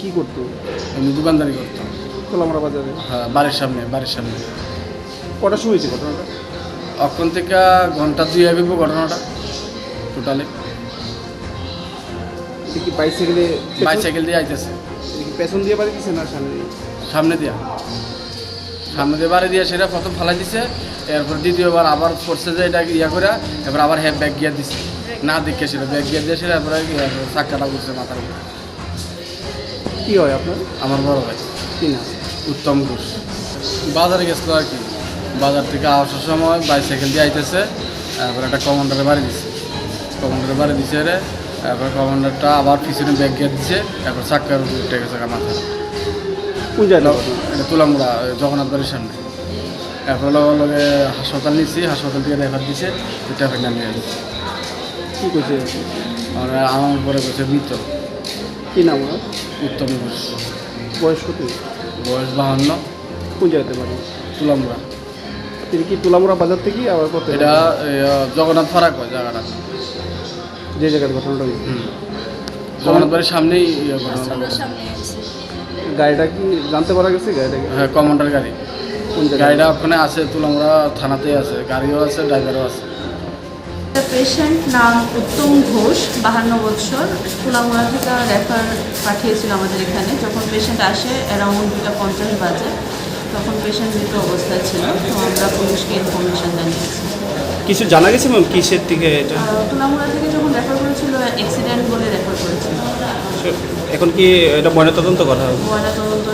কি করতো? আমি দোকানদারি করতাম। তোলামরা বাজারে। হ্যাঁ, বাড়ির সামনে। কটার সময় হয়েছে ঘটনাটা? অক্ষণ থেকে ঘন্টা 2 আগে ঘটনাটা টোটালি। এটা কি বাইসাইকেলে? বাইসাইকেল দিয়ে আইতেছে পেছন দিয়ে বাড়ি দিচ্ছে না সামনে দিয়ে? সামনে দিয়ে বাড়ি দিয়ে সেটা প্রথম ফালাই দিছে, এরপর দ্বিতীয়বার আবার ফোর্সে যে এটা ইয়া করে এবার আবার ব্যাগ গিয়ার দিছে, না দেখে সেটা ব্যাগ গিয়ার দিয়ে সেটা এরপরে চাক্কাটা করছে মাথার উপরে। কি হয় আপনার? আমার বড় ভাই কি না? উত্তম ঘোষ। বাজারে গেছিলো আর কি, বাজার থেকে আসার সময় বাইসাইকেল দিয়ে আইতেছে, তারপর একটা কমান্ডারে বাড়ি দিছে রে, তারপর কমান্ডারটা আবার পিছনে ব্যাগ গিয়ে দিচ্ছে, তারপর চাক্কার উঠে গেছে মাথা। কোন জায়গায়? এটা তুলামুড়া জগন্নাথ বাড়ির সামনে। তারপর লগে হাসপাতাল নিচ্ছি, হাসপাতাল থেকে রেফার দিছে, ট্রাফিক নামিয়ে দিচ্ছে। কি করছে? আমার পরে করছে মৃত। কি নাম ওনার? উত্তম ঘোষ। বয়স কত? বয়স 52। কোন জায়গাতে বাড়ি? তুলামুড়া। তিনি কি তুলামুড়া বাজার থেকে আবার কত? এটা জগন্নাথ ফারাক হয় জায়গাটা। যে জায়গার ঘটনাটা হয়েছে? জগন্নাথ বাড়ির সামনেই ঘটনাটা ঘটেছে। গাড়িটা কি জানতে পারা গেছে? গাড়িটা কি হ্যাঁ, কমান্ডার গাড়ি। কোন জায়গায়? গাড়িটা ওখানে আছে, তুলামুড়া থানাতেই আছে, গাড়িও আছে, ড্রাইভারও আছে। পেশেন্ট নাম উত্তম ঘোষ, 52 বছর, তুলামুড়া থেকে রেফার পাঠিয়েছিল আমাদের এখানে। যখন পেশেন্ট আসে অ্যারাউন্ড 2:50 বাজে, তখন পেশেন্ট মৃত অবস্থায় ছিল, তো আমরা পুলিশকে ইনফরমেশন জানিয়েছি। কিছু জানা গেছে ম্যাম কিসের থেকে এটা? তুলামুড়া থেকে যখন রেফার করেছিল অ্যাক্সিডেন্ট বলে রেফার করেছিল। এখন কি এটা ময়নাতদন্ত করা হবে? ময়নাতদন্ত